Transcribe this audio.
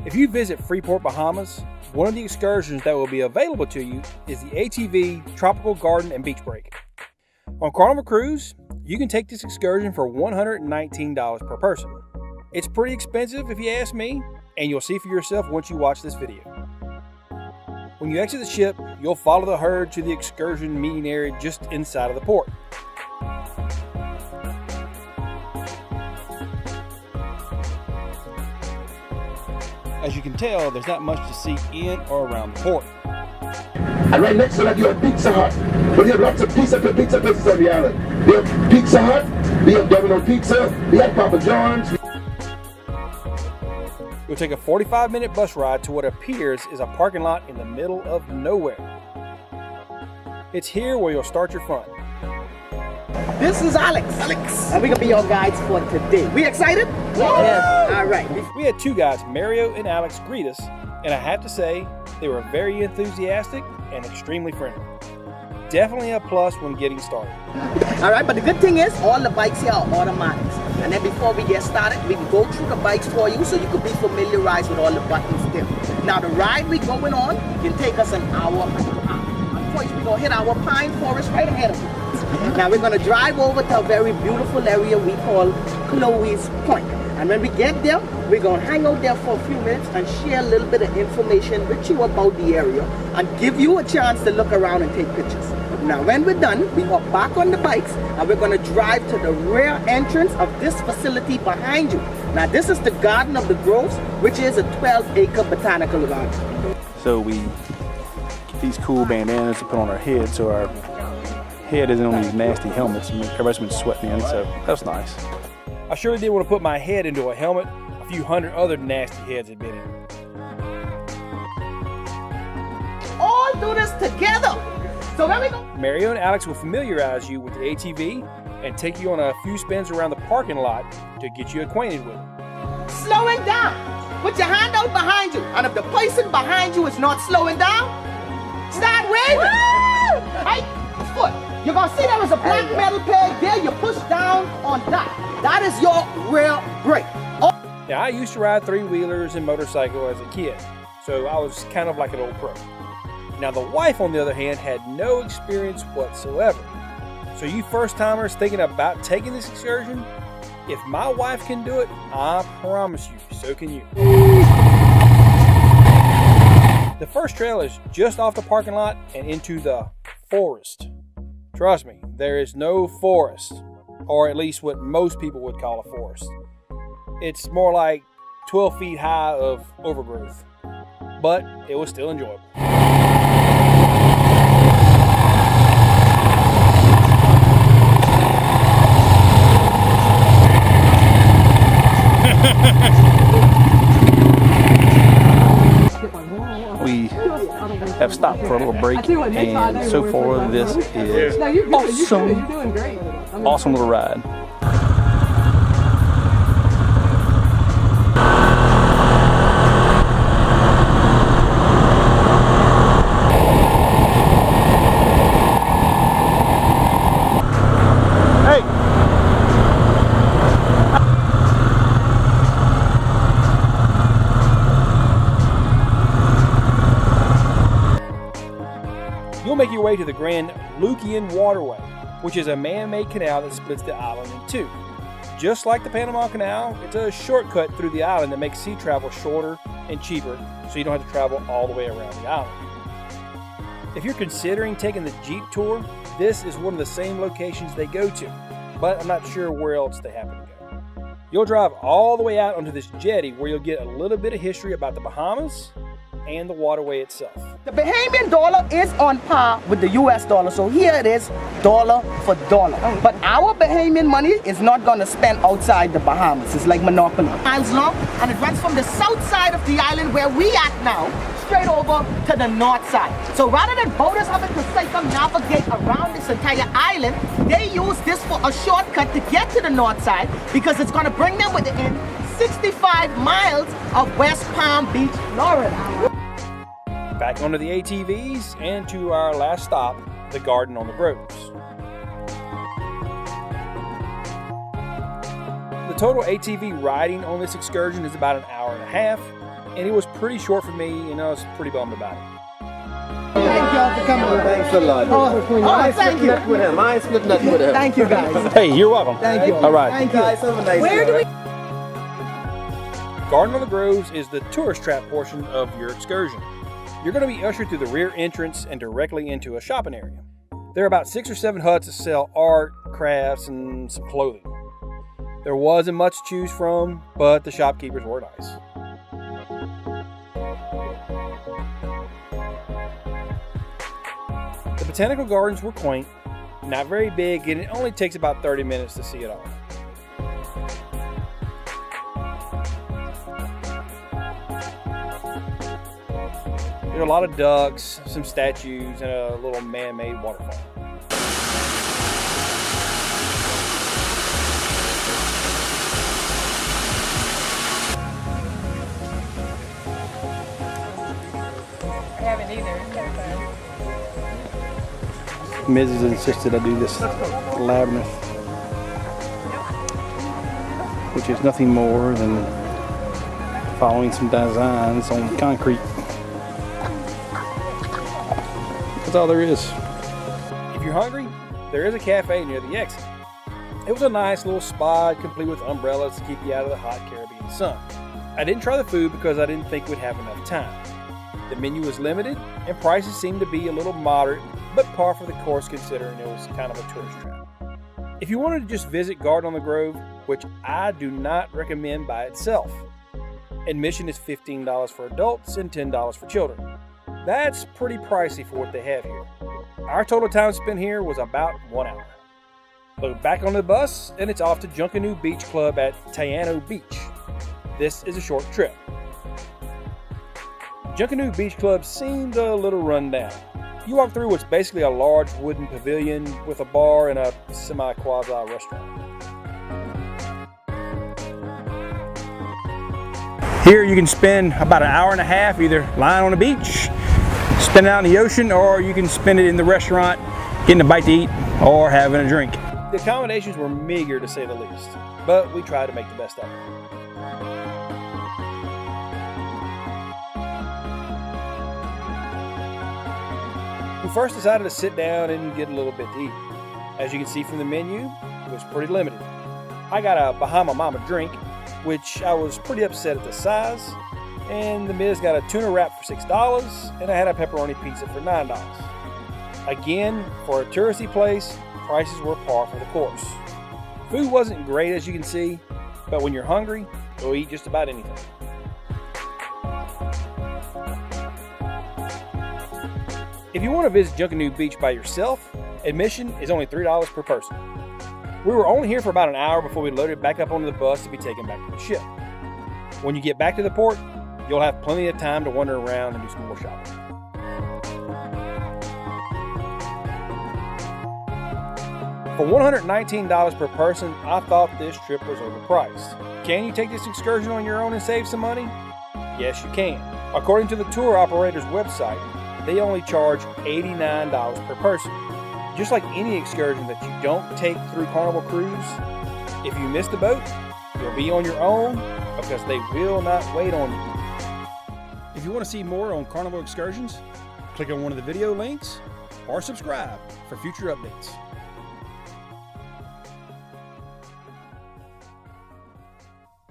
If you visit Freeport Bahamas, one of the excursions that will be available to you is the ATV Tropical Garden and Beach Break. On Carnival Cruise, you can take this excursion for $119 per person. It's pretty expensive if you ask me, and you'll see for yourself once you watch this video. When you exit the ship, you'll follow the herd to the excursion meeting area just inside of the port. As you can tell, there's not much to see in or around the port. And right next to that, you have Pizza Hut. But you have lots of pizza places on the island. We have Pizza Hut, we have Domino Pizza, we have Papa John's. You'll take a 45-minute bus ride to what appears is a parking lot in the middle of nowhere. It's here where you'll start your fun. This is Alex. And we're gonna be your guides for today. We excited? Yes. All right. We had two guys, Mario and Alex, greet us, and I have to say, they were very enthusiastic and extremely friendly. Definitely a plus when getting started. All right, but the good thing is all the bikes here are automatics. And then before we get started, we can go through the bikes for you so you can be familiarized with all the buttons there. Now the ride we're going on can take us an hour and a half. First, we're gonna hit our pine forest right ahead of us. Now we're gonna drive over to a very beautiful area we call Chloe's Point. And when we get there, we're gonna hang out there for a few minutes and share a little bit of information with you about the area and give you a chance to look around and take pictures. Now when we're done, we hop back on the bikes and we're gonna drive to the rear entrance of this facility behind you. Now this is the Garden of the Groves, which is a 12-acre botanical garden. So we get these cool bandanas to put on our head so our head isn't on these nasty helmets. Everybody's been sweating in, so that's nice. I surely did want to put my head into a helmet a few hundred other nasty heads had been in. All do this together. So there we go. Mario and Alex will familiarize you with the ATV and take you on a few spins around the parking lot to get you acquainted with it. Slowing down. Put your hand out behind you. And if the person behind you is not slowing down, start waving. Right foot. You're going to see there is a black metal peg there. You push down on that. That is your rear brake. Now, I used to ride three-wheelers and motorcycle as a kid, so I was kind of like an old pro. Now, the wife, on the other hand, had no experience whatsoever. So you first-timers thinking about taking this excursion, if my wife can do it, I promise you, so can you. The first trail is just off the parking lot and into the forest. Trust me, there is no forest, or at least what most people would call a forest. It's more like 12 feet high of overgrowth, but it was still enjoyable. We have stopped for a little break, and so far this is awesome little ride. You'll make your way to the grand Lucayan Waterway, which is a man-made canal that splits the island in two. Just like the Panama Canal, it's a shortcut through the island that makes sea travel shorter and cheaper, so you don't have to travel all the way around the island. If you're considering taking the Jeep tour, this is one of the same locations they go to, but I'm not sure where else they happen to go. You'll drive all the way out onto this jetty where you'll get a little bit of history about the Bahamas and the waterway itself. The Bahamian dollar is on par with the US dollar, so here it is, dollar for dollar. But our Bahamian money is not going to spend outside the Bahamas. It's like Monopoly. Miles long, and it runs from the south side of the island where we at now, straight over to the north side. So rather than boaters having to circumnavigate around this entire island, they use this for a shortcut to get to the north side because it's going to bring them within 65 miles of West Palm Beach, Florida. Back onto the ATVs and to our last stop, the Garden on the Groves. The total ATV riding on this excursion is about an hour and a half, and it was pretty short for me, and I was pretty bummed about it. Thank y'all for coming. Thanks a lot. Thank you. With him. I split nut with him. Thank you, guys. Hey, you're welcome. Thank you. All right. Thank you. Guys, have a nice Where day. do we? Garden on the Groves is the tourist trap portion of your excursion. You're going to be ushered through the rear entrance and directly into a shopping area. There are about 6 or 7 huts that sell art, crafts, and some clothing. There wasn't much to choose from, but the shopkeepers were nice. The botanical gardens were quaint, not very big, and it only takes about 30 minutes to see it all. There are a lot of ducks, some statues, and a little man-made waterfall. I haven't either. Mrs. insisted I do this labyrinth, which is nothing more than following some designs on concrete. That's all there is. If you're hungry, there is a cafe near the exit. It was a nice little spot, complete with umbrellas to keep you out of the hot Caribbean sun. I didn't try the food because I didn't think we'd have enough time. The menu was limited, and prices seemed to be a little moderate, but par for the course considering it was kind of a tourist trap. If you wanted to just visit Garden on the Grove, which I do not recommend by itself, admission is $15 for adults and $10 for children. That's pretty pricey for what they have here. Our total time spent here was about 1 hour. Load back on the bus, and it's off to Junkanoo Beach Club at Junkanoo Beach. This is a short trip. Junkanoo Beach Club seemed a little run down. You walk through what's basically a large wooden pavilion with a bar and a semi-quasi restaurant. Here you can spend about an hour and a half either lying on the beach, spend it out in the ocean, or you can spend it in the restaurant getting a bite to eat or having a drink. The accommodations were meager to say the least, but we tried to make the best of it. We first decided to sit down and get a little bit to eat. As you can see from the menu, it was pretty limited. I got a Bahama Mama drink, which I was pretty upset at the size, and the Miz got a tuna wrap for $6, and I had a pepperoni pizza for $9. Again, for a touristy place, prices were par for the course. Food wasn't great as you can see, but when you're hungry, you'll eat just about anything. If you want to visit Junkanoo Beach by yourself, admission is only $3 per person. We were only here for about an hour before we loaded back up onto the bus to be taken back to the ship. When you get back to the port, you'll have plenty of time to wander around and do some more shopping. For $119 per person, I thought this trip was overpriced. Can you take this excursion on your own and save some money? Yes, you can. According to the tour operator's website, they only charge $89 per person. Just like any excursion that you don't take through Carnival Cruise, if you miss the boat, you'll be on your own because they will not wait on you. If you want to see more on Carnival excursions, click on one of the video links or subscribe for future updates.